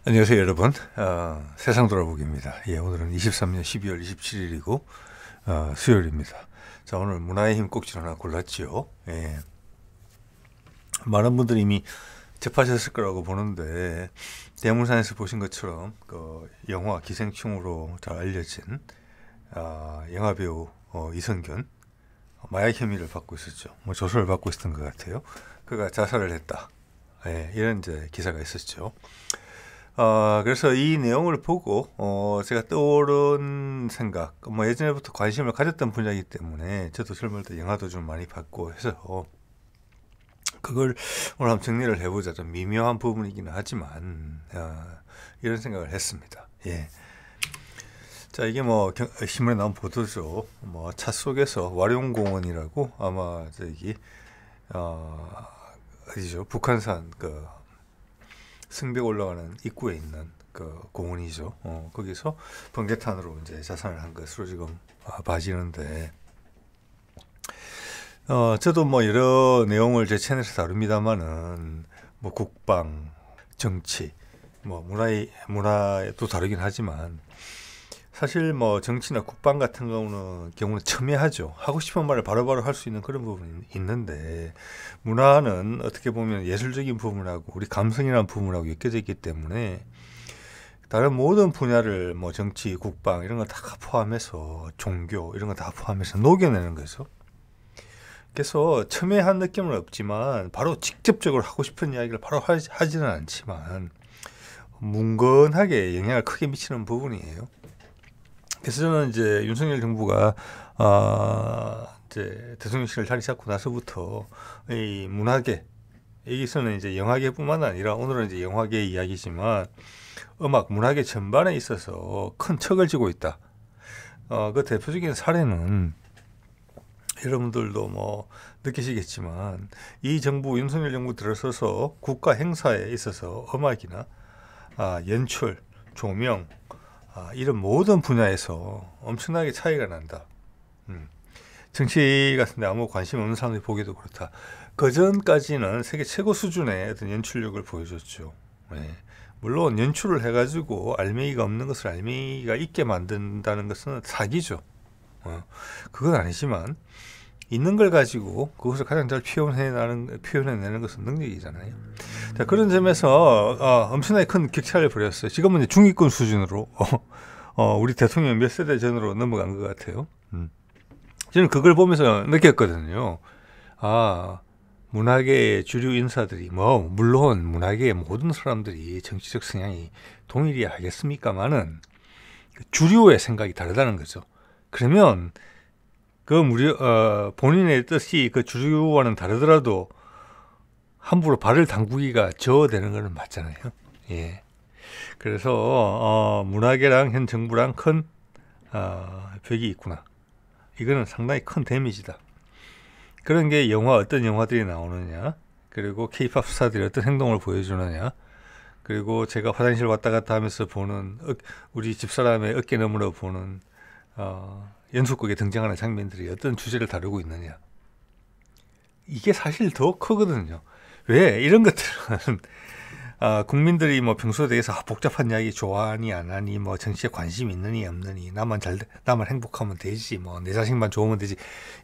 안녕하세요 여러분. 세상 돌아보기입니다. 오늘은 23년 12월 27일이고 수요일입니다. 자, 오늘 문화의 힘 꼭지 하나 골랐지요. 많은 분들이 이미 접하셨을 거라고 보는데, 대문산에서 보신 것처럼 그 영화 기생충으로 잘 알려진 영화배우 이성균, 마약 혐의를 받고 있었죠. 조사를 받고 있었던 것 같아요. 그가 자살을 했다, 이런 이제 기사가 있었죠. 그래서 이 내용을 보고 제가 떠오른 생각, 예전에부터 관심을 가졌던 분야이기 때문에 저도 젊을 때 영화도 좀 많이 봤고 해서 그걸 오늘 한번 정리를 해보자. 좀 미묘한 부분이기는 하지만 이런 생각을 했습니다. 자, 이게 신문에 나온 보도죠. 차 속에서 와룡공원이라고, 아마 저기 어디죠? 북한산 그 승벽 올라가는 입구에 있는 그 공원이죠. 거기서 번개탄으로 이제 자살을 한 것으로 지금 봐지는데, 저도 여러 내용을 제 채널에서 다룹니다만은 국방, 정치, 문화에도 다루긴 하지만, 사실 정치나 국방 같은 경우는 첨예하죠. 하고 싶은 말을 바로바로 할 수 있는 그런 부분이 있는데, 문화는 어떻게 보면 예술적인 부분하고 우리 감성이라는 부분하고 엮여져 있기 때문에 다른 모든 분야를 정치, 국방 이런 거 다 포함해서, 종교 이런 거 다 포함해서 녹여내는 거죠. 그래서 첨예한 느낌은 없지만 바로 직접적으로 하고 싶은 이야기를 바로 하지는 않지만 뭉건하게 영향을 크게 미치는 부분이에요. 그래서 저는 이제 윤석열 정부가 이제 대통령실을 자리 잡고 나서부터 이 문화계, 여기서는 이제 영화계뿐만 아니라, 오늘은 이제 영화계 이야기지만 음악, 문화계 전반에 있어서 큰 척을 쥐고 있다. 그 대표적인 사례는 여러분들도 느끼시겠지만, 이 정부, 윤석열 정부 들어서서 국가 행사에 있어서 음악이나 연출, 조명, 이런 모든 분야에서 엄청나게 차이가 난다. 정치 같은데 아무 관심 없는 사람들이 보기도 그렇다. 그 전까지는 세계 최고 수준의 어떤 연출력을 보여줬죠. 물론 연출을 해가지고 알맹이가 없는 것을 알맹이가 있게 만든다는 것은 사기죠. 그건 아니지만 있는 걸 가지고 그것을 가장 잘 표현해내는 것은 능력이잖아요. 자, 그런 점에서 엄청나게 큰 격차를 벌였어요. 지금은 이제 중위권 수준으로 우리 대통령 몇 세대 전으로 넘어간 것 같아요. 저는 그걸 보면서 느꼈거든요. 문화계의 주류 인사들이, 물론 문화계의 모든 사람들이 정치적 성향이 동일해야 하겠습니까마는 주류의 생각이 다르다는 거죠. 그러면 본인의 뜻이 그 주류와는 다르더라도 함부로 발을 담그기가 저어되는 것은 맞잖아요. 그래서 문화계랑 현 정부랑 큰 벽이 있구나. 이거는 상당히 큰 데미지다. 그런 게 어떤 영화들이 나오느냐, 그리고 케이팝 스타들이 어떤 행동을 보여주느냐, 그리고 제가 화장실 왔다 갔다 하면서 보는 우리 집사람의 어깨 너머로 보는 연속극에 등장하는 장면들이 어떤 주제를 다루고 있느냐, 이게 사실 더 크거든요. 왜? 이런 것들은 국민들이 평소에 대해서 복잡한 이야기 좋아하니 안 하니, 정치에 관심이 있느니 없느니, 나만 행복하면 되지, 내 자식만 좋으면 되지,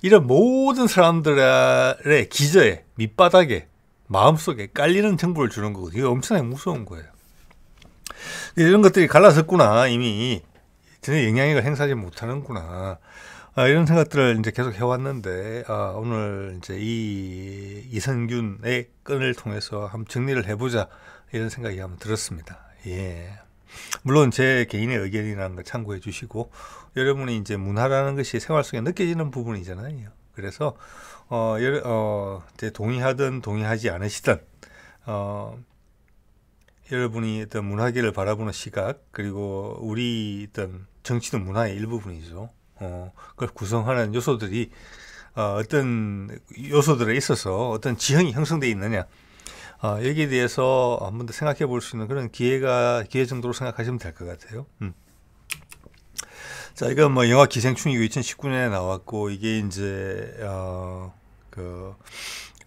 이런 모든 사람들의 기저에, 밑바닥에, 마음속에 깔리는 정보를 주는 거거든요. 이게 엄청나게 무서운 거예요. 이런 것들이 갈라섰구나, 이미 전혀 영향력을 행사하지 못하는구나, 이런 생각들을 이제 계속 해왔는데, 오늘 이제 이 이성균의 건을 통해서 한번 정리를 해보자, 이런 생각이 한번 들었습니다. 물론 제 개인의 의견이라는 걸 참고해 주시고, 여러분이 이제 문화라는 것이 생활 속에 느껴지는 부분이잖아요. 그래서 동의하든 동의하지 않으시든 여러분이 어떤 문화계를 바라보는 시각, 그리고 우리 어떤 정치도 문화의 일부분이죠. 그걸 구성하는 요소들이 어떤 요소들에 있어서 어떤 지형이 형성되어 있느냐, 여기에 대해서 한 번 더 생각해 볼 수 있는 그런 기회 정도로 생각하시면 될 것 같아요. 자, 이건 영화 기생충이고 2019년에 나왔고, 이게 이제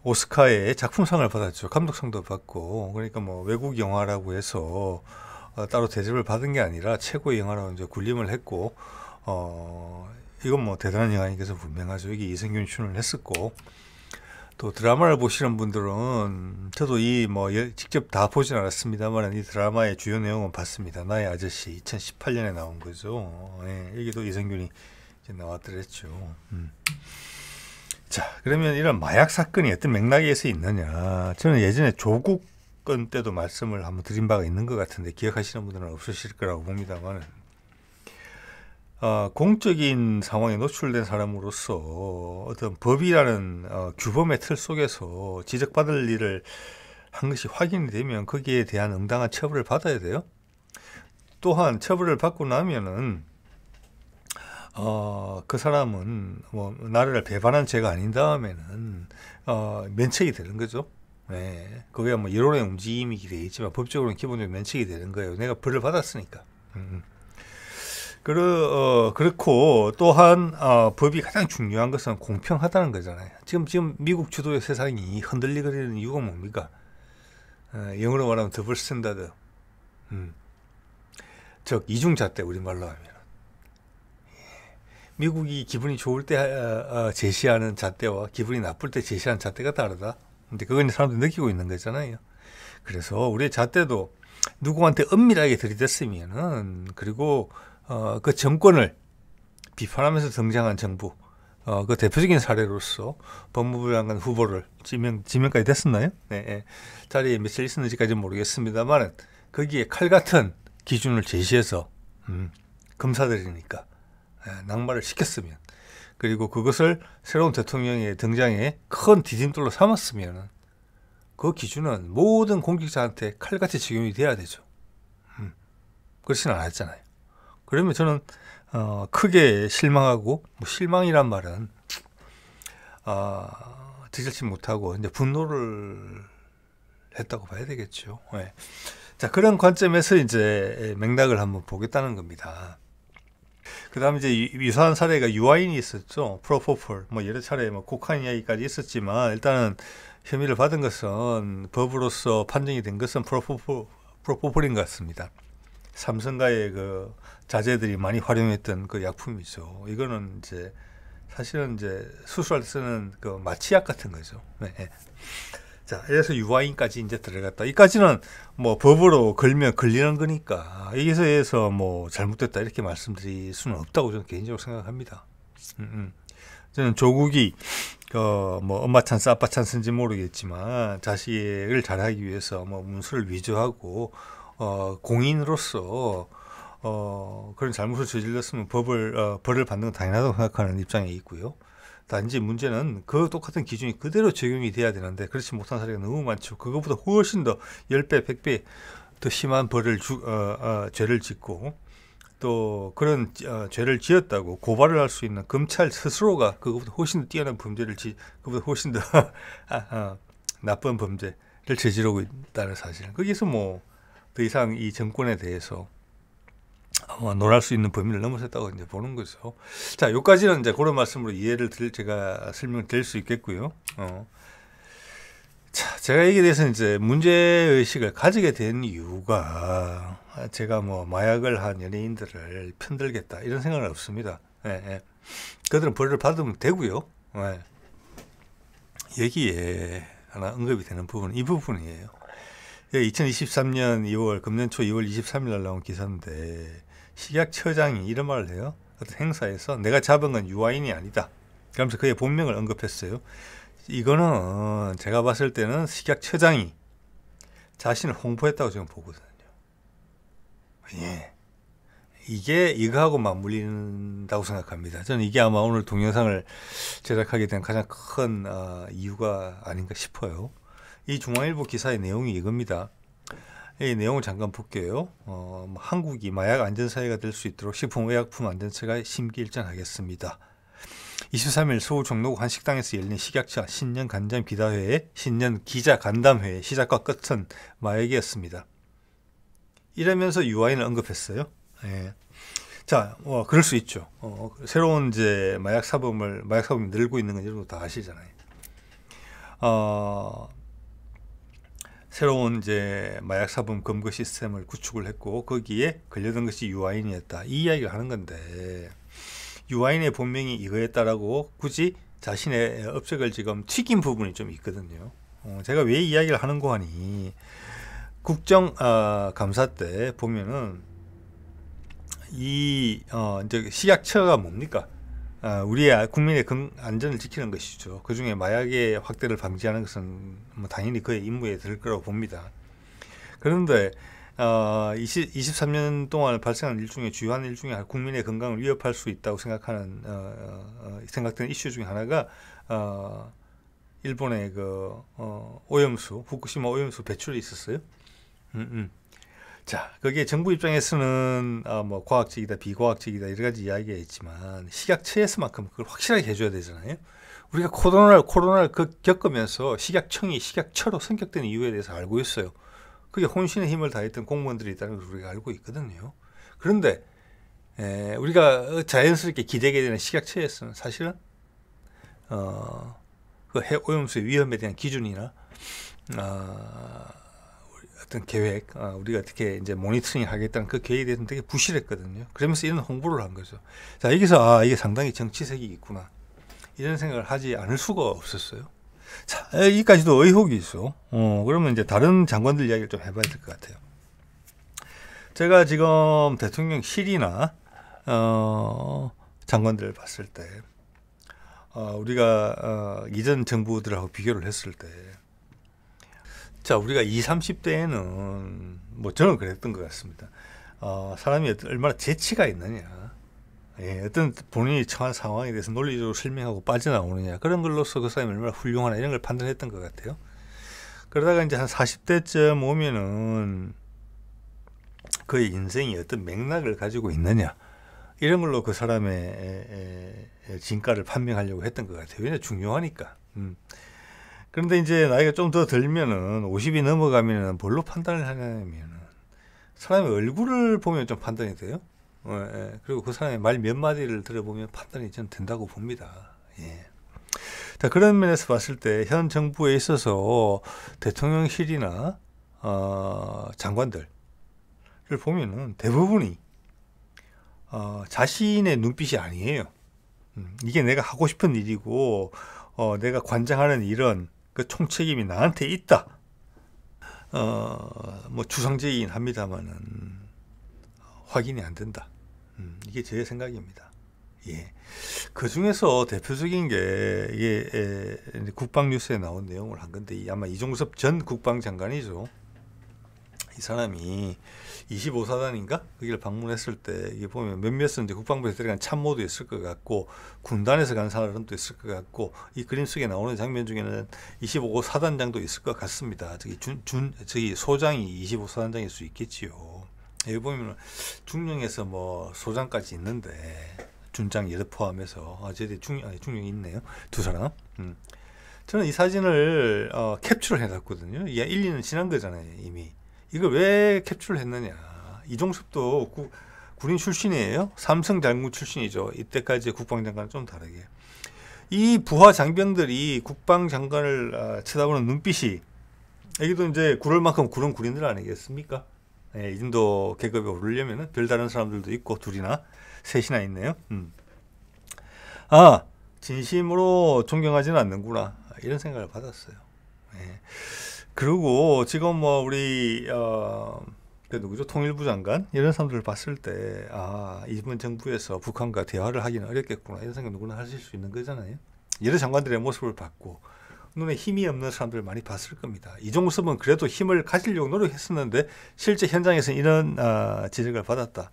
오스카의 작품상을 받았죠. 감독상도 받고. 그러니까 외국 영화라고 해서 따로 대접을 받은 게 아니라 최고의 영화로 이제 군림을 했고, 이건 뭐 대단한 영화니까 분명하죠. 여기 이승균이 출연을 했었고, 또 드라마를 보시는 분들은 저도 이 뭐 직접 다 보진 않았습니다만 이 드라마의 주요 내용은 봤습니다. 나의 아저씨 2018년에 나온 거죠. 예, 여기도 이승균이 이제 나왔더랬죠. 자, 그러면 이런 마약 사건이 어떤 맥락에서 있느냐? 저는 예전에 조국 건 때도 말씀을 한번 드린 바가 있는 것 같은데 기억하시는 분들은 없으실 거라고 봅니다만, 공적인 상황에 노출된 사람으로서 어떤 법이라는 규범의 틀 속에서 지적받을 일을 한 것이 확인이 되면 거기에 대한 응당한 처벌을 받아야 돼요. 또한 처벌을 받고 나면은 그 사람은 뭐 나라를 배반한 죄가 아닌 다음에는 면책이 되는 거죠. 네, 그게 뭐 이론의 움직임이긴 되겠지만 법적으로는 기본적으로 면책이 되는 거예요. 내가 벌을 받았으니까. 그렇고 또한 법이 가장 중요한 것은 공평하다는 거잖아요. 지금 미국 주도의 세상이 흔들리거리는 이유가 뭡니까? 영어로 말하면 더블 스탠다드, 즉 이중잣대, 우리말로 하면 미국이 기분이 좋을 때 제시하는 잣대와 기분이 나쁠 때 제시하는 잣대가 다르다. 근데 그건 사람들이 느끼고 있는 거잖아요. 그래서 우리의 잣대도 누구한테 은밀하게 들이댔으면은, 그리고 그 정권을 비판하면서 등장한 정부, 그 대표적인 사례로서 법무부 장관 후보를 지명까지 됐었나요? 네, 자리에 며칠 있었는지까지는 모르겠습니다만 거기에 칼 같은 기준을 제시해서 검사들이니까 낙마를 시켰으면, 그리고 그것을 새로운 대통령의 등장에 큰 디딤돌로 삼았으면 그 기준은 모든 공직자한테 칼같이 적용이 돼야 되죠. 그렇지는 않았잖아요. 그러면 저는 크게 실망하고, 뭐 실망이란 말은 지적지 못하고 이제 분노를 했다고 봐야 되겠죠. 네. 자, 그런 관점에서 이제 맥락을 한번 보겠다는 겁니다. 그 다음에 이제 유사한 사례가 유아인이 있었죠. 프로포폴, 뭐 여러 차례 뭐 코카인 이야기까지 있었지만, 일단은 혐의를 받은 것은, 법으로서 판정이 된 것은 프로포폴인 것 같습니다. 삼성가의 그 자재들이 많이 활용했던 그 약품이죠. 이거는 이제 사실은 이제 수술할 때 쓰는 그 마취약 같은 거죠. 네. 자, 그래서 유아인까지 이제 들어갔다. 이까지는 뭐 법으로 걸면 걸리는 거니까 여기서 해서 뭐 잘못됐다 이렇게 말씀드릴 수는 없다고 저는 개인적으로 생각합니다. 저는 조국이 뭐 엄마 찬스 아빠 찬스인지 모르겠지만 자식을 잘하기 위해서 뭐 문서를 위조하고 공인으로서 그런 잘못을 저질렀으면 벌을 받는 건 당연하다고 생각하는 입장에 있고요. 단지 문제는 그 똑같은 기준이 그대로 적용이 돼야 되는데 그렇지 못한 사례가 너무 많죠. 그것보다 훨씬 더 10배, 100배 더 심한 죄를 짓고, 또 그런 죄를 지었다고 고발을 할 수 있는 검찰 스스로가 그것보다 훨씬 더 뛰어난 범죄를 그것보다 훨씬 더 나쁜 범죄를 저지르고 있다는 사실. 거기서 뭐 더 이상 이 정권에 대해서 논할 수 있는 범위를 넘어섰다고 이제 보는 거죠. 자, 여기까지는 이제 그런 말씀으로 제가 설명을 드릴 수 있겠고요. 자, 제가 여기에 대해서 이제 문제의식을 가지게 된 이유가, 제가 뭐 마약을 한 연예인들을 편들겠다 이런 생각은 없습니다. 그들은 벌을 받으면 되고요. 여기에 하나 언급이 되는 부분은 이 부분이에요. 2023년 2월, 금년 초 2월 23일 날 나온 기사인데, 식약처장이 이런 말을 해요. 어떤 행사에서 내가 잡은 건 유아인이 아니다. 그러면서 그의 본명을 언급했어요. 이거는 제가 봤을 때는 식약처장이 자신을 홍보했다고 저는 보거든요. 예. 이게 이거하고 맞물린다고 생각합니다. 저는 이게 아마 오늘 동영상을 제작하게 된 가장 큰 이유가 아닌가 싶어요. 이 중앙일보 기사의 내용이 이겁니다. 이 내용을 잠깐 볼게요. 한국이 마약 안전사회가 될 수 있도록 식품의약품안전처가 심기일전하겠습니다. 23일 서울 종로구 한 식당에서 열린 식약처 신년 간담 기자회의, 신년 기자 간담회의 시작과 끝은 마약이었습니다. 이러면서 유아인을 언급했어요. 예. 자, 그럴 수 있죠. 새로운 이제 마약 사범이 늘고 있는 건 여러분 다 아시잖아요. 새로운 이제 마약 사범 검거 시스템을 구축을 했고 거기에 걸려든 것이 유아인이었다. 이 이야기를 하는 건데 유아인의 본명이 이거였다라고 굳이 자신의 업적을 지금 튀긴 부분이 좀 있거든요. 제가 왜 이야기를 하는고 하니 국정 감사 때 보면은 이 이제 식약처가 뭡니까? 우리의 국민의 안전을 지키는 것이죠. 그 중에 마약의 확대를 방지하는 것은 뭐 당연히 그의 임무에 들 거라고 봅니다. 그런데 23년 동안 발생한 일 중에 주요한 일 중에 국민의 건강을 위협할 수 있다고 생각하는 생각되는 이슈 중에 하나가 일본의 그 오염수 후쿠시마 오염수 배출이 있었어요. 자, 거기에 정부 입장에서는 뭐 과학적이다, 비과학적이다 여러 가지 이야기가 있지만 식약처에서만큼 그걸 확실하게 해줘야 되잖아요. 우리가 코로나를 겪으면서 식약청이 식약처로 성격된 이유에 대해서 알고 있어요. 그게 혼신의 힘을 다했던 공무원들이 있다는 걸 우리가 알고 있거든요. 그런데 우리가 자연스럽게 기대게 되는 식약처에서는 사실은 그 오염수의 위험에 대한 기준이나 어떤 계획, 우리가 어떻게 이제 모니터링 하겠다는 그 계획에 대해서는 되게 부실했거든요. 그러면서 이런 홍보를 한 거죠. 자, 여기서 이게 상당히 정치색이 있구나. 이런 생각을 하지 않을 수가 없었어요. 자, 여기까지도 의혹이 있어. 그러면 이제 다른 장관들 이야기를 좀 해봐야 될 것 같아요. 제가 지금 대통령실이나 장관들을 봤을 때 우리가 이전 정부들하고 비교를 했을 때 자, 우리가 20, 30대에는 뭐 저는 그랬던 것 같습니다. 사람이 얼마나 재치가 있느냐, 어떤 본인이 처한 상황에 대해서 논리적으로 설명하고 빠져나오느냐, 그런 걸로서 그 사람이 얼마나 훌륭하나 이런 걸 판단했던 것 같아요. 그러다가 이제 한 40대쯤 오면은 그의 인생이 어떤 맥락을 가지고 있느냐, 이런 걸로 그 사람의 진가를 판명하려고 했던 것 같아요. 왜냐, 중요하니까. 그런데 이제 나이가 좀 더 들면은 50이 넘어가면은 뭘로 판단을 하냐면은 사람의 얼굴을 보면 좀 판단이 돼요. 그리고 그 사람의 말 몇 마디를 들어보면 판단이 좀 된다고 봅니다. 자, 그런 면에서 봤을 때 현 정부에 있어서 대통령실이나 장관들을 보면은 대부분이 자신의 눈빛이 아니에요. 이게 내가 하고 싶은 일이고 내가 관장하는 일은 그 총책임이 나한테 있다. 뭐 주상적이긴 합니다만은 확인이 안 된다. 이게 제 생각입니다. 그 중에서 대표적인 게 이게 국방뉴스에 나온 내용을 한 건데 아마 이종섭 전 국방장관이죠. 이 사람이 25사단인가 거기를 방문했을 때 이게 보면 몇몇은 이제 국방부에서 들어간 참모도 있을 것 같고 군단에서 간 사람도 있을 것 같고 이 그림 속에 나오는 장면 중에는 25사단장도 있을 것 같습니다. 저기 소장이 25사단장일 수 있겠지요. 여기 보면 중령에서 뭐 소장까지 있는데 준장 여러 포함해서 저기 중령이 있네요. 두 사람. 저는 이 사진을 캡처를 해놨거든요. 이게 1, 2년 지난 거잖아요, 이미. 이걸 왜 캡처를 했느냐. 이종섭도 군인 출신이에요. 삼성 장군 출신이죠. 이때까지 국방장관은 좀 다르게. 이 부하 장병들이 국방장관을 쳐다보는 눈빛이, 여기도 이제 구를 만큼 구른 군인들 아니겠습니까? 이 정도 계급에 오르려면 별다른 사람들도 있고 둘이나 셋이나 있네요. 진심으로 존경하지는 않는구나, 이런 생각을 받았어요. 그리고 지금 뭐 우리 그 누구죠? 통일부 장관 이런 사람들을 봤을 때 이번 정부에서 북한과 대화를 하기는 어렵겠구나, 이런 생각 누구나 하실 수 있는 거잖아요. 여러 장관들의 모습을 봤고 눈에 힘이 없는 사람들을 많이 봤을 겁니다. 이종섭은 그래도 힘을 가지려고 노력했었는데 실제 현장에서 이런 지적을 받았다.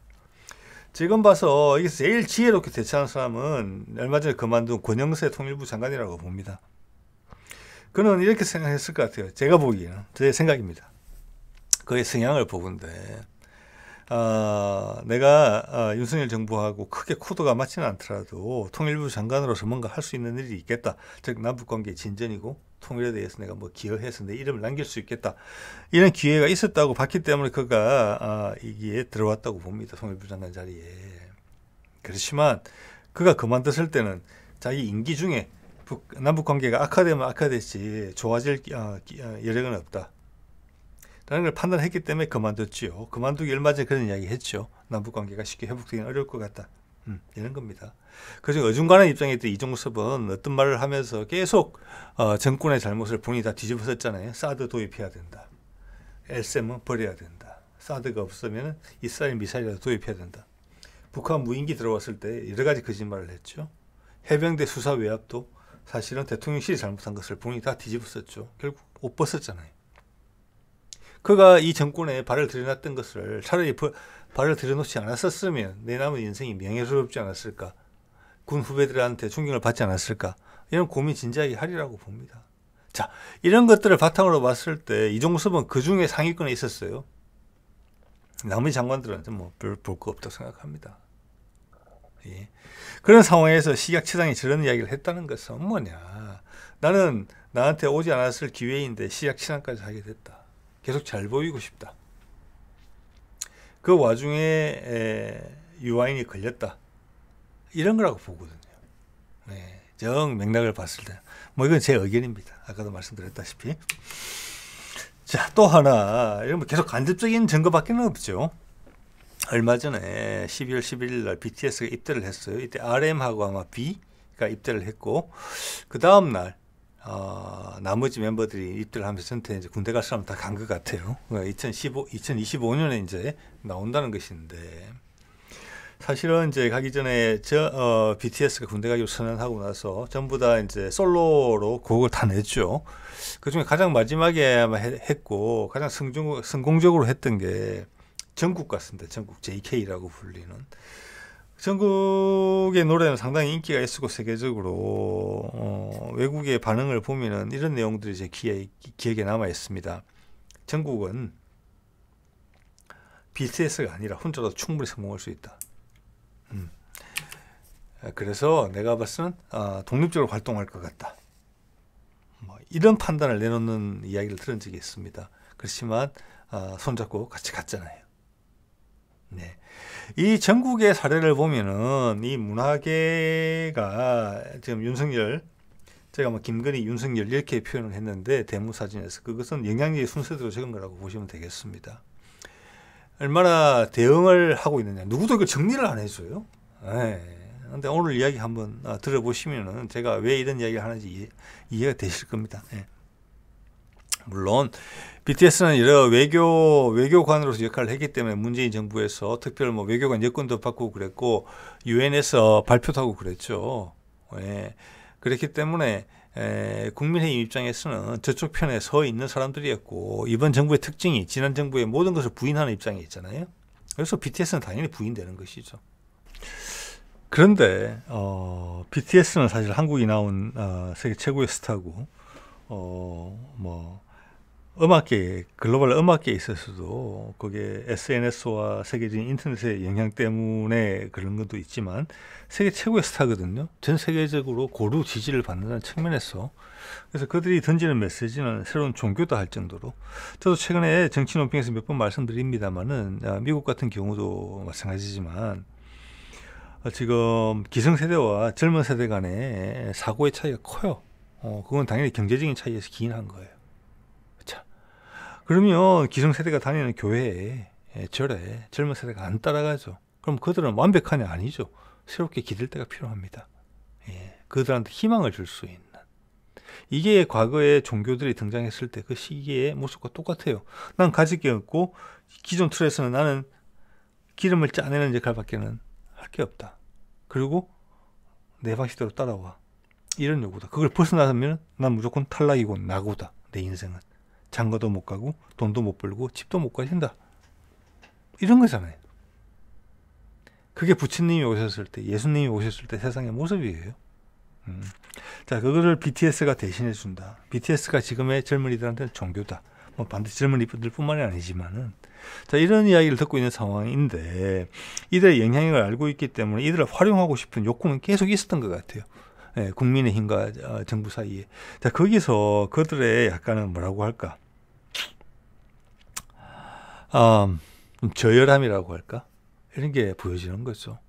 지금 봐서 여기서 제일 지혜롭게 대처한 사람은 얼마 전에 그만둔 권영세 통일부 장관이라고 봅니다. 그는 이렇게 생각했을 것 같아요. 제가 보기에는, 제 생각입니다. 그의 성향을 보건데 내가 윤석열 정부하고 크게 코드가 맞지는 않더라도 통일부 장관으로서 뭔가 할 수 있는 일이 있겠다. 즉 남북관계 진전이고 통일에 대해서 내가 뭐 기여해서 내 이름을 남길 수 있겠다. 이런 기회가 있었다고 봤기 때문에 그가 이기에 들어왔다고 봅니다. 통일부 장관 자리에. 그렇지만 그가 그만뒀을 때는 자기 임기 중에 남북관계가 악화되면 악화됐지 좋아질 여력은 없다. 라는 걸 판단했기 때문에 그만뒀지요. 그만두기 얼마 전에 그런 이야기 했죠. 남북관계가 쉽게 회복되기는 어려울 것 같다. 이런 겁니다. 그래서 어중간한 입장에 있던 이종섭은 어떤 말을 하면서 계속 정권의 잘못을 본인이 다 뒤집어섰잖아요. 사드 도입해야 된다. LSM은 버려야 된다. 사드가 없으면 이스라엘 미사일이라도 도입해야 된다. 북한 무인기 들어왔을 때 여러 가지 거짓말을 했죠. 해병대 수사 외압도 사실은 대통령실이 잘못한 것을 본인이 다 뒤집었었죠. 결국 옷 벗었잖아요. 그가 이 정권에 발을 들여놨던 것을 차라리 발을 들여놓지 않았었으면 내 남은 인생이 명예스럽지 않았을까, 군 후배들한테 존경을 받지 않았을까, 이런 고민 진지하게 하리라고 봅니다. 자, 이런 것들을 바탕으로 봤을 때 이종섭은 그 중에 상위권에 있었어요. 나머지 장관들은 뭐 별 볼 거 없다고 생각합니다. 예. 그런 상황에서 식약처장이 저런 이야기를 했다는 것은 뭐냐, 나는 나한테 오지 않았을 기회인데 식약처장까지 하게 됐다. 계속 잘 보이고 싶다. 그 와중에 유아인이 걸렸다. 이런 거라고 보거든요. 네, 정 맥락을 봤을 때. 뭐 이건 제 의견입니다. 아까도 말씀드렸다시피. 자, 또 하나, 이런 뭐 계속 간접적인 증거밖에 없죠. 얼마 전에 12월 11일 날 BTS가 입대를 했어요. 이때 RM하고 아마 B가 입대를 했고, 그 다음 날 나머지 멤버들이 입대를 하면서 전체 이제 군대 갈 사람 다 간 것 같아요. 2025년에 이제 나온다는 것인데, 사실은 이제 가기 전에 BTS가 군대 가기로 선언하고 나서 전부 다 이제 솔로로 곡을 다 냈죠. 그 중에 가장 마지막에 아마 했고 가장 성공적으로 했던 게 정국 같습니다. 정국 JK라고 불리는. 정국의 노래는 상당히 인기가 있었고 세계적으로 외국의 반응을 보면은 이런 내용들이 제 기억에 남아 있습니다. 정국은 BTS가 아니라 혼자도 충분히 성공할 수 있다. 그래서 내가 봤을 때는 독립적으로 활동할 것 같다. 뭐 이런 판단을 내놓는 이야기를 들은 적이 있습니다. 그렇지만 손잡고 같이 갔잖아요. 네. 이 전국의 사례를 보면은 이 문화계가 지금 윤석열, 제가 뭐 김건희, 윤석열 이렇게 표현을 했는데 대무사진에서 그것은 영향력의 순서대로 적은 거라고 보시면 되겠습니다. 얼마나 대응을 하고 있느냐. 누구도 이걸 정리를 안 해줘요. 근데 오늘 이야기 한번 들어보시면은 제가 왜 이런 이야기를 하는지 이해가 되실 겁니다. 네. 물론 BTS는 여러 외교관으로서 역할을 했기 때문에 문재인 정부에서 특별 뭐 외교관 여권도 받고 그랬고 유엔에서 발표도 하고 그랬죠. 예. 그렇기 때문에 국민의힘 입장에서는 저쪽 편에 서 있는 사람들이었고, 이번 정부의 특징이 지난 정부의 모든 것을 부인하는 입장에 있잖아요. 그래서 BTS는 당연히 부인되는 것이죠. 그런데 BTS는 사실 한국이 나온 세계 최고의 스타고, 뭐 음악계, 글로벌 음악계에 있어서도 그게 SNS와 세계적인 인터넷의 영향 때문에 그런 것도 있지만 세계 최고의 스타거든요. 전 세계적으로 고루 지지를 받는다는 측면에서. 그래서 그들이 던지는 메시지는 새로운 종교다 할 정도로. 저도 최근에 정치 논평에서 몇 번 말씀드립니다만은 미국 같은 경우도 마찬가지지만 지금 기성세대와 젊은 세대 간의 사고의 차이가 커요. 그건 당연히 경제적인 차이에서 기인한 거예요. 그러면 기성세대가 다니는 교회에, 절에 젊은 세대가 안 따라가죠. 그럼 그들은 완벽하냐? 아니죠. 새롭게 기댈 때가 필요합니다. 그들한테 희망을 줄 수 있는. 이게 과거에 종교들이 등장했을 때 그 시기의 모습과 똑같아요. 난 가질 게 없고 기존 틀에서는 나는 기름을 짜내는 역할밖에는 할 게 없다. 그리고 내 방식대로 따라와. 이런 요구다. 그걸 벗어나면 난 무조건 탈락이고 낙오다. 내 인생은. 장가도 못 가고 돈도 못 벌고 집도 못 가진다. 이런 거잖아요. 그게 부처님이 오셨을 때, 예수님이 오셨을 때 세상의 모습이에요. 자, 그거를 BTS가 대신해 준다. BTS가 지금의 젊은이들한테는 종교다. 뭐 반드시 젊은이들 뿐만이 아니지만은, 자, 이런 이야기를 듣고 있는 상황인데 이들의 영향력을 알고 있기 때문에 이들을 활용하고 싶은 욕구는 계속 있었던 것 같아요. 국민의힘과 정부 사이에. 자, 거기서 그들의 약간은 뭐라고 할까? 저열함이라고 할까? 이런 게 보여지는 거죠.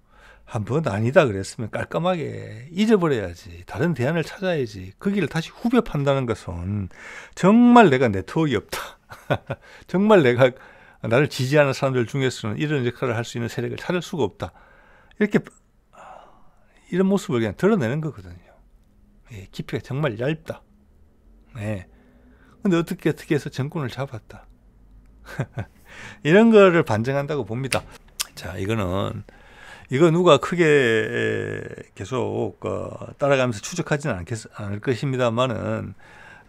한번 아니다 그랬으면 깔끔하게 잊어버려야지. 다른 대안을 찾아야지. 그 길을 다시 후벼 판다는 것은 정말 내가 네트워크가 없다. 정말 내가 나를 지지하는 사람들 중에서는 이런 역할을 할 수 있는 세력을 찾을 수가 없다. 이렇게 이런 모습을 그냥 드러내는 거거든요. 예, 깊이가 정말 얇다. 예. 근데 어떻게 해서 정권을 잡았다. 이런 거를 반증한다고 봅니다. 자, 이거 누가 크게 계속 따라가면서 추적하지는 않을 것입니다만은,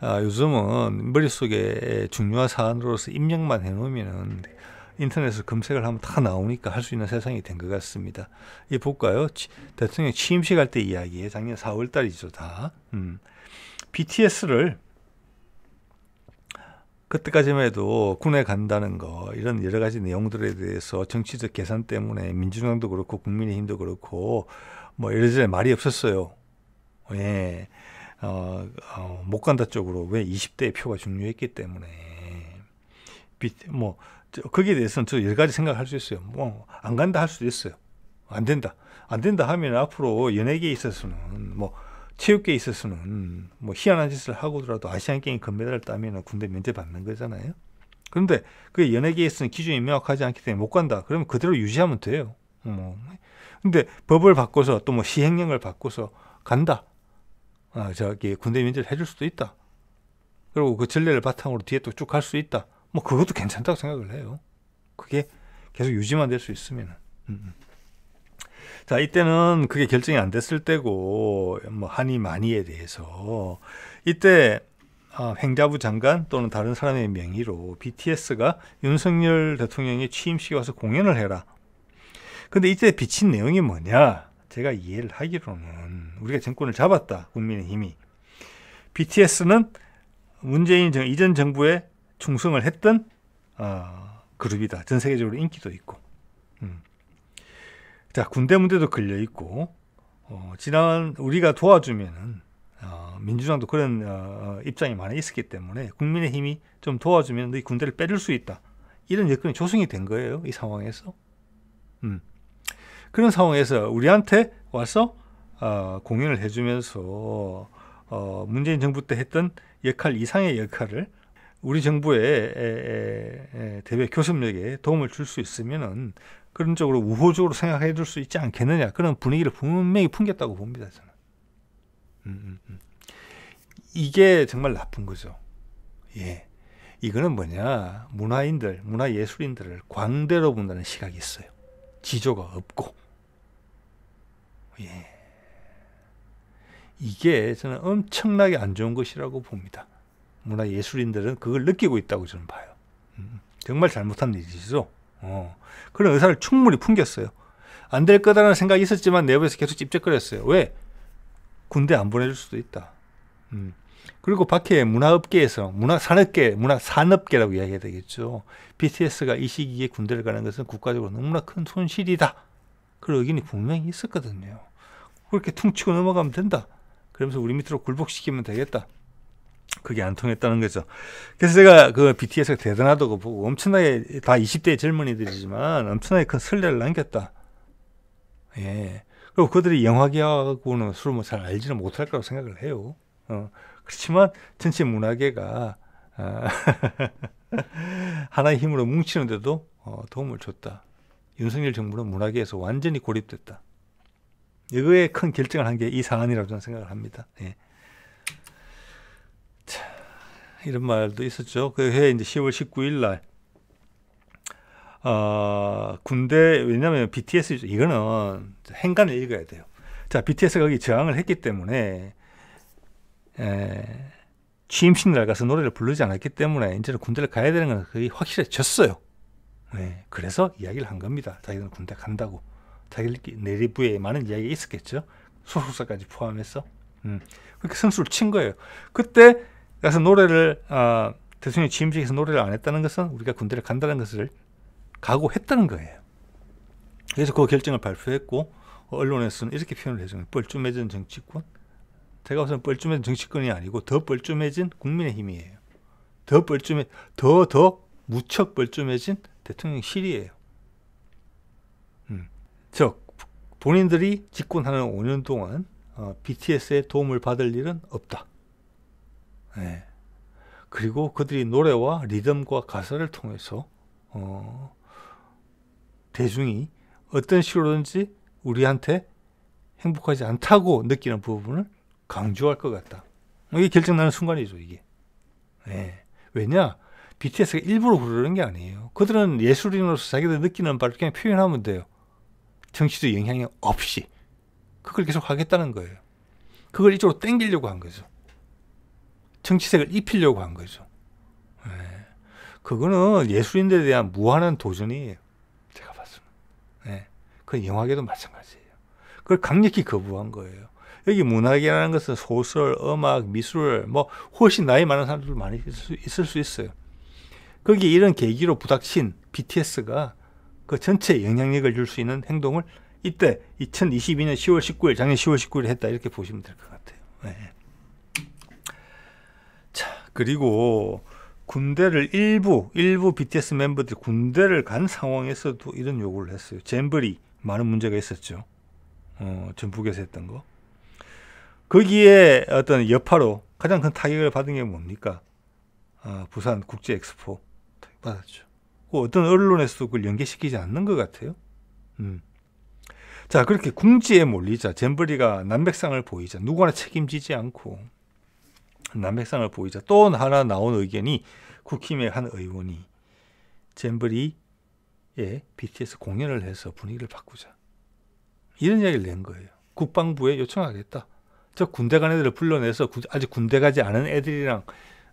요즘은 머릿속에 중요한 사안으로서 입력만 해놓으면은 인터넷에서 검색을 하면 다 나오니까 할 수 있는 세상이 된 것 같습니다. 이 볼까요? 대통령 취임식 할 때 이야기에 작년 4월 달이죠, 다. BTS를 그때까지만 해도 군에 간다는 거, 이런 여러 가지 내용들에 대해서 정치적 계산 때문에 민주당도 그렇고 국민의힘도 그렇고 뭐 이래저래 말이 없었어요. 예. 못 간다 쪽으로. 왜? 20대의 표가 중요했기 때문에. 거기에 대해서는 저 여러 가지 생각할 수 있어요. 뭐 안 간다 할 수도 있어요. 안 된다 하면 앞으로 연예계에 있어서는, 뭐 체육계에 있어서는 뭐 희한한 짓을 하고더라도 아시안게임 금메달을 따면 군대 면제 받는 거잖아요. 그런데 그 연예계에서는 기준이 명확하지 않기 때문에 못 간다. 그러면 그대로 유지하면 돼요. 근데 법을 바꿔서 또 뭐 시행령을 바꿔서 간다. 저기 군대 면제를 해줄 수도 있다. 그리고 그 전례를 바탕으로 뒤에 또 쭉 갈 수 있다. 뭐 그것도 괜찮다고 생각을 해요. 그게 계속 유지만 될 수 있으면은. 자, 이때는 그게 결정이 안 됐을 때고, 뭐 한이 많이에 대해서 이때 행자부 장관 또는 다른 사람의 명의로 BTS가 윤석열 대통령의 취임식에 와서 공연을 해라. 근데 이때 비친 내용이 뭐냐? 제가 이해를 하기로는 우리가 정권을 잡았다, 국민의힘이. BTS는 문재인 이전 정부에 충성을 했던 그룹이다. 전 세계적으로 인기도 있고. 자, 군대 문제도 걸려 있고, 지난 우리가 도와주면은 민주당도 그런 입장이 많이 있었기 때문에 국민의힘이 좀 도와주면 너희 군대를 빼줄 수 있다. 이런 여건이 조성이 된 거예요, 이 상황에서. 그런 상황에서 우리한테 와서 공연을 해주면서 문재인 정부 때 했던 역할 이상의 역할을 우리 정부의 대외 교섭력에 도움을 줄 수 있으면은 그런 쪽으로 우호적으로 생각해 줄 수 있지 않겠느냐, 그런 분위기를 분명히 풍겼다고 봅니다, 저는. 이게 정말 나쁜 거죠. 예, 이거는 뭐냐, 문화예술인들을 광대로 본다는 시각이 있어요. 지조가 없고. 예, 이게 저는 엄청나게 안 좋은 것이라고 봅니다. 문화예술인들은 그걸 느끼고 있다고 저는 봐요. 정말 잘못한 일이죠. 그런 의사를 충분히 풍겼어요. 안 될 거다라는 생각이 있었지만 내부에서 계속 찝쩍거렸어요. 왜? 군대 안 보내줄 수도 있다. 그리고 밖에 문화업계에서, 문화산업계라고 이야기해야 되겠죠. BTS가 이 시기에 군대를 가는 것은 국가적으로 너무나 큰 손실이다. 그런 의견이 분명히 있었거든요. 그렇게 퉁치고 넘어가면 된다. 그러면서 우리 밑으로 굴복시키면 되겠다. 그게 안 통했다는 거죠. 그래서 제가 그 BTS가 대단하다고 보고, 엄청나게 다 20대 젊은이들이지만 엄청나게 큰 선례를 남겼다. 예. 그리고 그들이 영화계하고는 서로 뭐 잘 알지는 못할 거라고 생각을 해요. 그렇지만 전체 문화계가 하나의 힘으로 뭉치는데도 도움을 줬다. 윤석열 정부는 문화계에서 완전히 고립됐다. 이거에 큰 결정을 한 게 이 사안이라고 저는 생각을 합니다. 예. 자, 이런 말도 있었죠. 그 해 이제 10월 19일 날 군대, 왜냐하면 BTS 이거는 행간을 읽어야 돼요. 자, BTS가 거기 저항을 했기 때문에 취임식 날 가서 노래를 부르지 않았기 때문에 이제는 군대를 가야 되는 건 거의 확실해졌어요. 네, 그래서 이야기를 한 겁니다. 자기들은 군대 간다고. 자기들끼리 내부에 많은 이야기가 있었겠죠. 소속사까지 포함해서. 그렇게 선수를 친 거예요. 그때 가서 노래를 대통령 취임식에서 노래를 안 했다는 것은 우리가 군대를 간다는 것을 각오했다는 거예요. 그래서 그 결정을 발표했고, 언론에서는 이렇게 표현을 해줘요. 뻘쭘해진 정치권. 제가 봐서는 뻘쭘해진 정치권이 아니고 더 뻘쭘해진 국민의힘이에요. 더 무척 뻘쭘해진 대통령실이에요. 즉 본인들이 집권하는 5년 동안 BTS의 도움을 받을 일은 없다. 네. 그리고 그들이 노래와 리듬과 가사를 통해서 대중이 어떤 식으로든지 우리한테 행복하지 않다고 느끼는 부분을 강조할 것 같다. 이게 결정나는 순간이죠, 이게. 네. 왜냐? BTS가 일부러 그러는 게 아니에요. 그들은 예술인으로서 자기들 느끼는 바를 그냥 표현하면 돼요. 정치적 영향력 없이. 그걸 계속 하겠다는 거예요. 그걸 이쪽으로 땡기려고 한 거죠. 정치색을 입히려고 한 거죠. 네. 그거는 예술인들에 대한 무한한 도전이에요. 제가 봤습니다. 네. 그 영화계도 마찬가지예요. 그걸 강력히 거부한 거예요. 여기 문학이라는 것은 소설, 음악, 미술, 뭐 훨씬 나이 많은 사람들 많이 있을 수 있어요. 거기에 이런 계기로 부닥친 BTS가 그 전체에 영향력을 줄 수 있는 행동을 이때 2022년 10월 19일, 작년 10월 19일에 했다 이렇게 보시면 될 것 같아요. 네. 자, 그리고 군대를 일부 BTS 멤버들이 군대를 간 상황에서도 이런 요구를 했어요. 잼버리 많은 문제가 있었죠. 전북에서 했던 거. 거기에 어떤 여파로 가장 큰 타격을 받은 게 뭡니까? 부산 국제 엑스포 받았죠. 어떤 언론에서도 그걸 연계시키지 않는 것 같아요. 자, 그렇게 궁지에 몰리자, 잼버리가 남백상을 보이자, 누구나 책임지지 않고 남백상을 보이자, 또 하나 나온 의견이 국힘의 한 의원이 잼버리에 BTS 공연을 해서 분위기를 바꾸자, 이런 이야기를 낸 거예요. 국방부에 요청하겠다. 저 군대 간 애들을 불러내서 아직 군대 가지 않은 애들이랑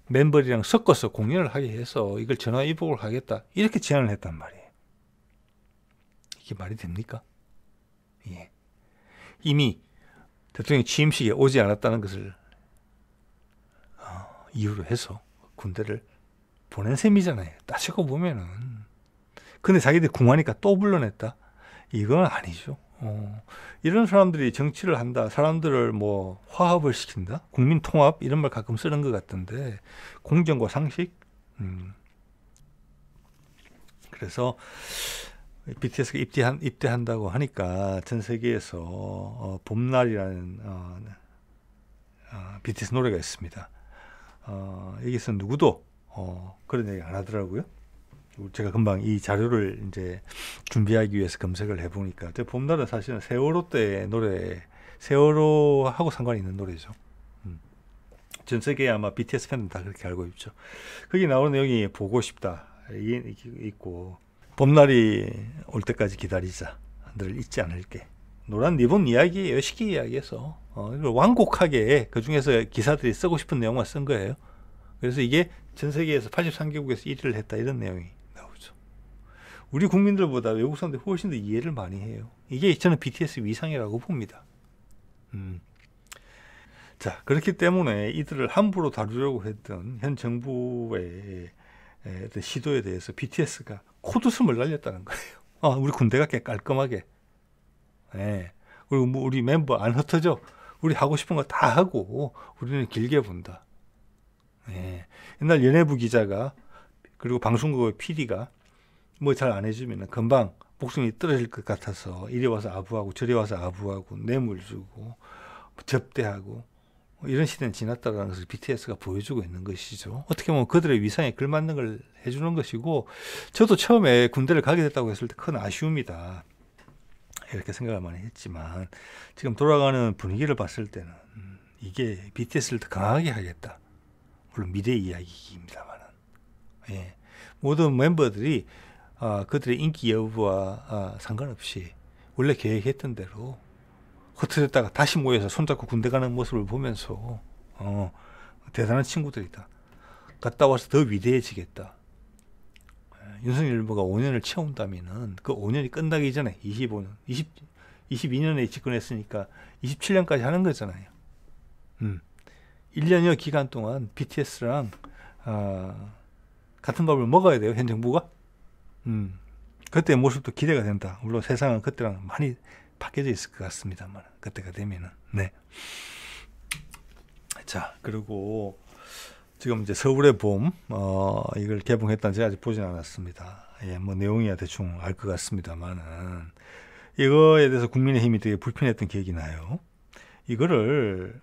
멤버들이랑 섞어서 공연을 하게 해서 이걸 전화위복을 하겠다. 이렇게 제안을 했단 말이에요. 이게 말이 됩니까? 예. 이미 대통령 취임식에 오지 않았다는 것을 이유로 해서 군대를 보낸 셈이잖아요. 따지고 보면은. 근데 자기들이 궁하니까 또 불러냈다? 이건 아니죠. 이런 사람들이 정치를 한다, 사람들을 뭐 화합을 시킨다, 국민 통합 이런 말 가끔 쓰는 것 같던데, 공정과 상식. 그래서 BTS가 입대한다고 하니까 전 세계에서 봄날이라는 BTS 노래가 있습니다. 여기서 누구도 그런 얘기 안 하더라고요. 제가 금방 이 자료를 이제 준비하기 위해서 검색을 해보니까, 봄날은 사실은 세월호 때의 노래, 세월호하고 상관이 있는 노래죠. 전 세계에 아마 BTS 팬은 다 그렇게 알고 있죠. 거기 나오는 내용이 보고 싶다 이게 있고, 봄날이 올 때까지 기다리자, 늘 잊지 않을게. 노란 리본 이야기예요. 쉽게 이야기해서 완곡하게 그 중에서 기사들이 쓰고 싶은 내용만 쓴 거예요. 그래서 이게 전 세계에서 83개국에서 1위를 했다, 이런 내용이 나오죠. 우리 국민들보다 외국 사람들이 훨씬 더 이해를 많이 해요. 이게 저는 BTS 위상이라고 봅니다. 자, 그렇기 때문에 이들을 함부로 다루려고 했던 현 정부의 시도에 대해서 BTS가 코웃음을 날렸다는 거예요. 우리 군대가 꽤 깔끔하게. 네. 그리고 뭐 우리 멤버 안 흩어져. 우리 하고 싶은 거 다 하고 우리는 길게 본다. 네. 옛날 연예부 기자가, 그리고 방송국의 PD가 뭐 잘 안 해주면 금방 목숨이 떨어질 것 같아서 이리 와서 아부하고 저리 와서 아부하고 뇌물 주고 접대하고 이런 시대는 지났다는 것을 BTS가 보여주고 있는 것이죠. 어떻게 보면 그들의 위상에 걸맞는 걸 해주는 것이고, 저도 처음에 군대를 가게 됐다고 했을 때 큰 아쉬움이다 이렇게 생각을 많이 했지만, 지금 돌아가는 분위기를 봤을 때는 이게 BTS를 더 강하게 하겠다. 물론 미래 이야기입니다만, 예. 모든 멤버들이 그들의 인기 여부와 상관없이 원래 계획했던 대로 흩어졌다가 다시 모여서 손잡고 군대 가는 모습을 보면서 대단한 친구들이다. 갔다 와서 더 위대해지겠다. 윤석열 정부가 5년을 채운다면은 그 5년이 끝나기 전에 22년에 집권했으니까 27년까지 하는 거잖아요. 1년여 기간 동안 BTS랑 같은 밥을 먹어야 돼요, 현 정부가. 그때 모습도 기대가 된다. 물론 세상은 그때랑 많이 바뀌어져 있을 것 같습니다만, 그때가 되면은. 네. 자, 그리고 지금 이제 서울의 봄, 이걸 개봉했다는 제가 아직 보진 않았습니다. 예, 뭐 내용이야 대충 알 것 같습니다만은, 이거에 대해서 국민의힘이 되게 불편했던 기억이 나요. 이거를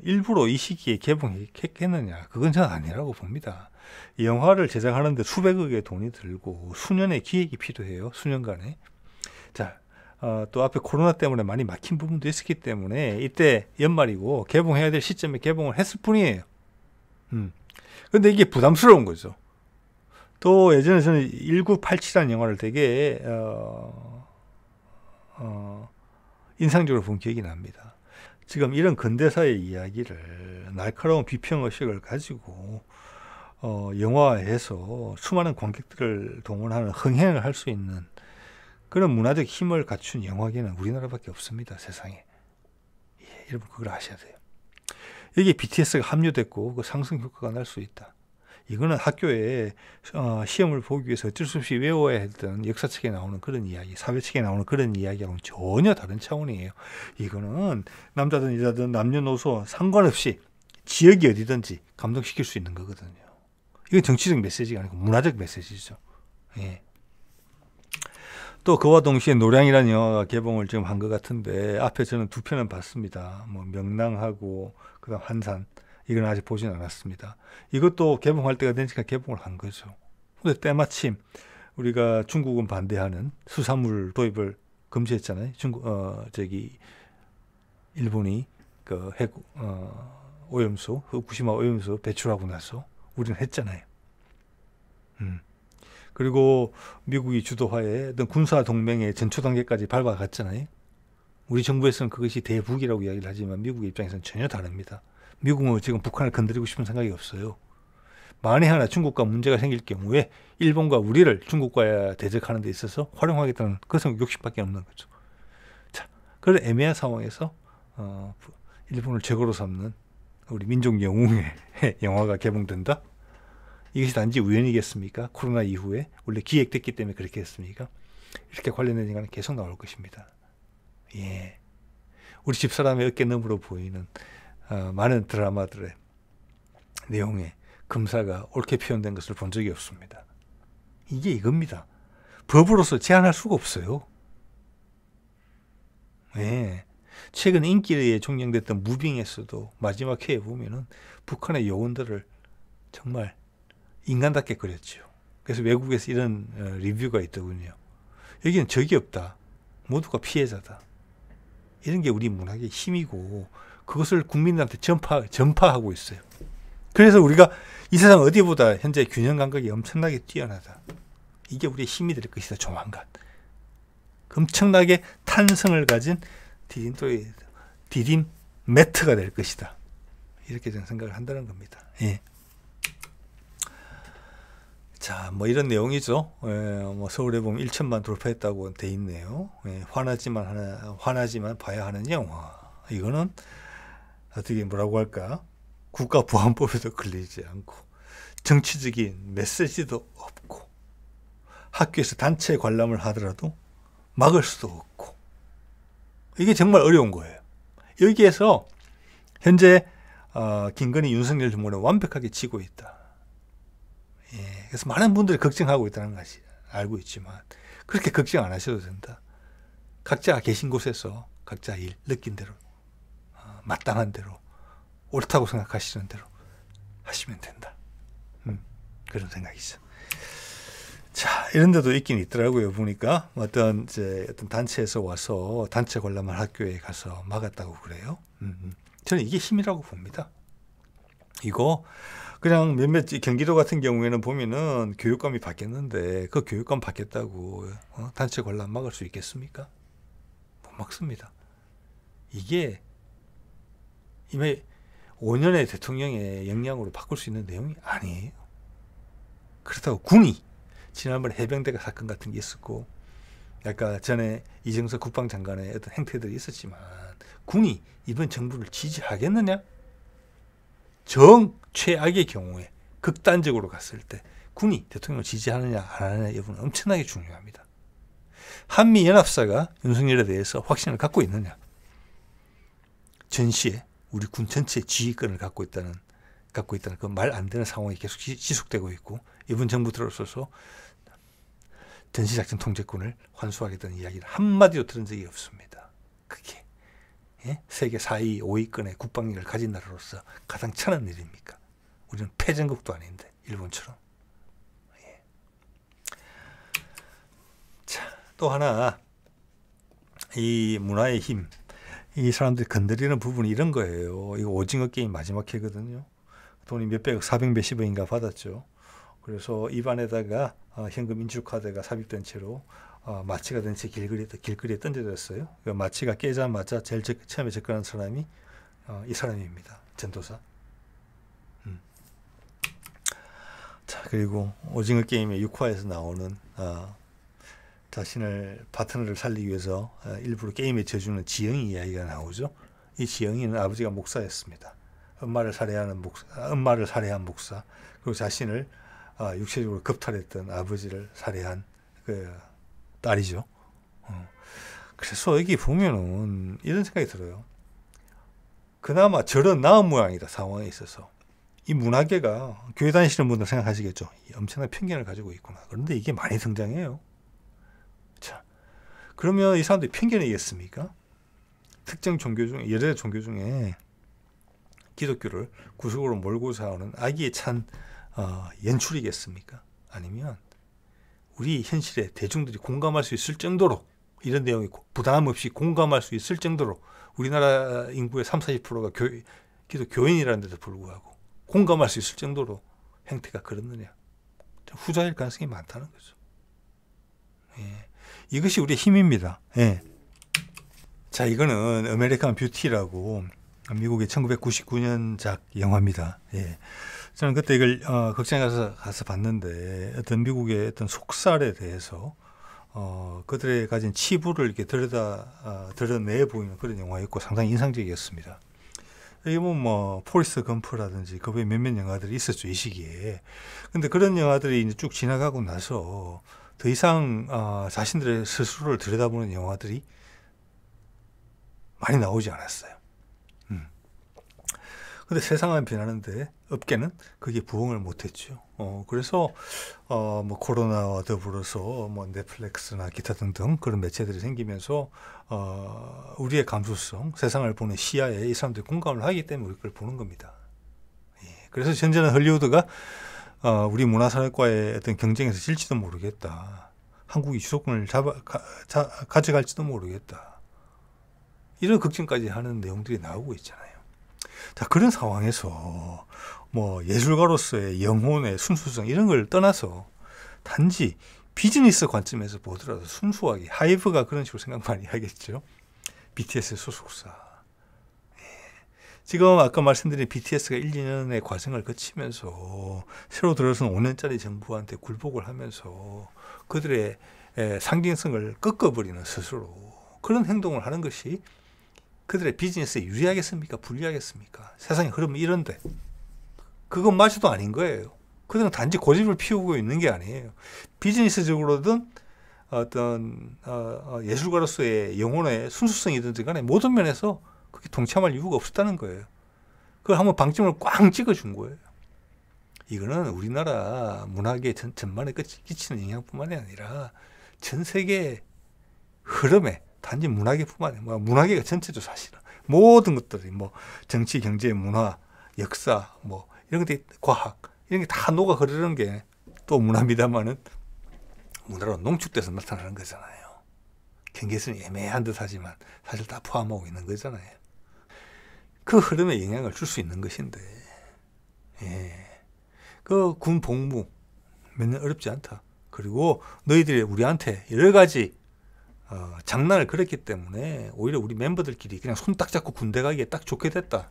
일부러 이 시기에 개봉했겠느냐? 그건 저는 아니라고 봅니다. 이 영화를 제작하는데 수백억의 돈이 들고 수년의 기획이 필요해요. 수년간에. 자, 또 앞에 코로나 때문에 많이 막힌 부분도 있었기 때문에 이때 연말이고 개봉해야 될 시점에 개봉을 했을 뿐이에요. 근데 이게 부담스러운 거죠. 또 예전에 저는 1987이라는 영화를 되게 인상적으로 본 기억이 납니다. 지금 이런 근대사의 이야기를 날카로운 비평의식을 가지고 영화에서 수많은 관객들을 동원하는 흥행을 할 수 있는 그런 문화적 힘을 갖춘 영화계는 우리나라밖에 없습니다. 세상에. 예, 여러분 그걸 아셔야 돼요. 여기에 BTS가 합류됐고 그 상승 효과가 날 수 있다. 이거는 학교에 시험을 보기 위해서 어쩔 수 없이 외워야 했던 역사책에 나오는 그런 이야기, 사회책에 나오는 그런 이야기하고는 전혀 다른 차원이에요. 이거는 남자든 여자든 남녀노소 상관없이 지역이 어디든지 감동시킬 수 있는 거거든요. 이건 정치적 메시지가 아니고 문화적 메시지죠. 예. 또 그와 동시에 노량이라는 영화가 개봉을 지금 한 것 같은데 앞에 저는 두 편은 봤습니다. 뭐 명랑하고 그다음 한산. 이건 아직 보진 않았습니다. 이것도 개봉할 때가 되니까 개봉을 한 거죠. 근데 때마침 우리가 중국은 반대하는 수산물 도입을 금지했잖아요. 일본이 그 핵 오염수, 후쿠시마 오염수 배출하고 나서 우리는 했잖아요. 그리고 미국이 주도하에 어떤 군사 동맹의 전초 단계까지 밟아갔잖아요. 우리 정부에서는 그것이 대북이라고 이야기를 하지만 미국의 입장에서는 전혀 다릅니다. 미국은 지금 북한을 건드리고 싶은 생각이 없어요. 만에 하나 중국과 문제가 생길 경우에 일본과 우리를 중국과 대적하는 데 있어서 활용하겠다는 그것은 욕심밖에 없는 거죠. 자, 그런 애매한 상황에서 일본을 적으로 삼는 우리 민족 영웅의 영화가 개봉된다? 이것이 단지 우연이겠습니까? 코로나 이후에 원래 기획됐기 때문에 그렇게 했습니까? 이렇게 관련된 영화는 계속 나올 것입니다. 예, 우리 집사람의 어깨너머로 보이는 많은 드라마들의 내용에 금사가 옳게 표현된 것을 본 적이 없습니다. 이게 이겁니다. 법으로서 제한할 수가 없어요. 예. 최근 인기에 종영됐던 무빙에서도 마지막 회에 보면은 북한의 요원들을 정말 인간답게 그렸죠. 그래서 외국에서 이런 리뷰가 있더군요. 여기는 적이 없다. 모두가 피해자다. 이런 게 우리 문학의 힘이고 그것을 국민들한테 전파하고 있어요. 그래서 우리가 이 세상 어디보다 현재 균형 감각이 엄청나게 뛰어나다. 이게 우리의 힘이 될 것이다. 조만간. 엄청나게 탄성을 가진 디딤 매트가 될 것이다. 이렇게 저는 생각을 한다는 겁니다. 예. 자, 뭐 이런 내용이죠. 뭐 서울에 보면 1천만 돌파했다고 돼 있네요. 화나지만 봐야 하는 영화. 이거는 어떻게 뭐라고 할까? 국가보안법에도 걸리지 않고 정치적인 메시지도 없고 학교에서 단체 관람을 하더라도 막을 수도 없고 이게 정말 어려운 거예요. 여기에서 현재 김건희, 윤석열 정부는 완벽하게 지고 있다. 예, 그래서 많은 분들이 걱정하고 있다는 것이 알고 있지만 그렇게 걱정 안 하셔도 된다. 각자 계신 곳에서 각자 일 느낀 대로 마땅한 대로 옳다고 생각하시는 대로 하시면 된다. 그런 생각이죠. 자, 이런 데도 있긴 있더라고요. 보니까 어떤 단체에서 와서 단체 관람을 학교에 가서 막았다고 그래요. 저는 이게 힘이라고 봅니다. 이거 그냥 몇몇 경기도 같은 경우에는 보면은 교육감이 바뀌었는데 그 교육감 바뀌었다고 단체 관람 막을 수 있겠습니까? 못 막습니다. 이게 이미 5년의 대통령의 역량으로 바꿀 수 있는 내용이 아니에요. 그렇다고 군이 지난번에 해병대가 사건 같은 게 있었고 아까 전에 이정석 국방장관의 어떤 행태들이 있었지만 군이 이번 정부를 지지하겠느냐? 최악의 경우에 극단적으로 갔을 때 군이 대통령을 지지하느냐 안 하느냐 여부는 엄청나게 중요합니다. 한미연합사가 윤석열에 대해서 확신을 갖고 있느냐? 전시에 우리 군 전체의 지휘권을 갖고 있다는 그 말 안 되는 상황이 계속 지속되고 있고 이번 정부 들어서서 전시작전 통제권을 환수하겠다는 이야기를 한마디도 들은 적이 없습니다. 그게 예? 세계 4위, 5위권의 국방력을 가진 나라로서 가장 천한 일입니까? 우리는 패전국도 아닌데 일본처럼. 예. 자, 또 하나 이 문화의 힘, 이 사람들이 건드리는 부분이 이런 거예요. 이거 오징어 게임 마지막 회거든요. 돈이 몇백억, 400 몇십억인가 받았죠. 그래서 입안에다가 현금 인출카드가 삽입된 채로 마취가 된 채 길거리에 던져졌어요. 그 마취가 깨자마자 제일 처음에 접근한 사람이 이 사람입니다. 전도사. 자, 그리고 오징어 게임의 6화에서 나오는 자신을 파트너를 살리기 위해서 일부러 게임에 져주는 지영이 이야기가 나오죠. 이 지영이는 아버지가 목사였습니다. 엄마를 살해한 목사, 그리고 자신을 육체적으로 겁탈했던 아버지를 살해한 그 딸이죠. 그래서 여기 보면은 이런 생각이 들어요. 그나마 저런 나은 모양이다, 상황에 있어서. 이 문화계가 교회 다니시는 분들 생각하시겠죠. 엄청난 편견을 가지고 있구나. 그런데 이게 많이 등장해요. 자, 그러면 이 사람들이 편견이겠습니까? 특정 종교 중에, 여러 종교 중에 기독교를 구석으로 몰고 사오는 악의에 찬 연출이겠습니까? 아니면 우리 현실에 대중들이 공감할 수 있을 정도로, 이런 내용이 부담 없이 공감할 수 있을 정도로 우리나라 인구의 30~40%가 기독교인이라는데도 불구하고 공감할 수 있을 정도로 행태가 그렇느냐? 후자일 가능성이 많다는 거죠. 예. 이것이 우리의 힘입니다. 예. 자, 이거는 아메리칸 뷰티라고 미국의 1999년작 영화입니다. 예. 저는 그때 이걸 극장에 가서 봤는데 어떤 미국의 어떤 속살에 대해서 그들의 가진 치부를 이렇게 드러내 보이는 그런 영화였고 상당히 인상적이었습니다. 여기 뭐 포리스트 검프라든지 그 외 몇몇 영화들이 있었죠, 이 시기에. 근데 그런 영화들이 이제 쭉 지나가고 나서 더 이상 자신들의 스스로를 들여다보는 영화들이 많이 나오지 않았어요. 근데 세상은 변하는데 업계는 그게 부응을 못했죠. 그래서 뭐 코로나와 더불어서 뭐 넷플릭스나 기타 등등 그런 매체들이 생기면서 우리의 감수성, 세상을 보는 시야에 이 사람들이 공감을 하기 때문에 우리 걸 보는 겁니다. 예, 그래서 현재는 헐리우드가 우리 문화산업과의 어떤 경쟁에서 질지도 모르겠다. 한국이 주도권을 가져갈지도 모르겠다. 이런 걱정까지 하는 내용들이 나오고 있잖아요. 자, 그런 상황에서 뭐 예술가로서의 영혼의 순수성 이런 걸 떠나서 단지 비즈니스 관점에서 보더라도 순수하게, 하이브가 그런 식으로 생각 많이 하겠죠. BTS 소속사. 예. 지금 아까 말씀드린 BTS가 1, 2년의 과정을 거치면서 새로 들어선 5년짜리 정부한테 굴복을 하면서 그들의 상징성을 꺾어버리는 스스로 그런 행동을 하는 것이 그들의 비즈니스에 유리하겠습니까? 불리하겠습니까? 세상의 흐름은 이런데 그것마저도 아닌 거예요. 그들은 단지 고집을 피우고 있는 게 아니에요. 비즈니스적으로든 어떤 예술가로서의 영혼의 순수성이든지 간에 모든 면에서 그게 동참할 이유가 없었다는 거예요. 그걸 한번 방점을 꽝 찍어준 거예요. 이거는 우리나라 문화계 전반에 끼치는 영향뿐만이 아니라 전 세계 흐름에, 단지 문화계뿐만 아니라 문화계가 전체죠. 사실은 모든 것들이 뭐 정치, 경제, 문화, 역사, 뭐 이런 것들이, 과학 이런 게 다 녹아 흐르는 게 또 문화입니다만은 문화로 농축돼서 나타나는 거잖아요. 경계선이 애매한 듯하지만 사실 다 포함하고 있는 거잖아요. 그 흐름에 영향을 줄 수 있는 것인데, 예. 그 군 복무 몇 년 어렵지 않다. 그리고 너희들이 우리한테 여러 가지 장난을 걸었기 때문에 오히려 우리 멤버들끼리 그냥 손 딱 잡고 군대 가기에 딱 좋게 됐다.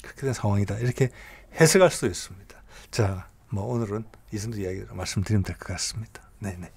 그렇게 된 상황이다. 이렇게 해석할 수도 있습니다. 자, 뭐 오늘은 이 정도 이야기를 말씀드리면 될 것 같습니다. 네네.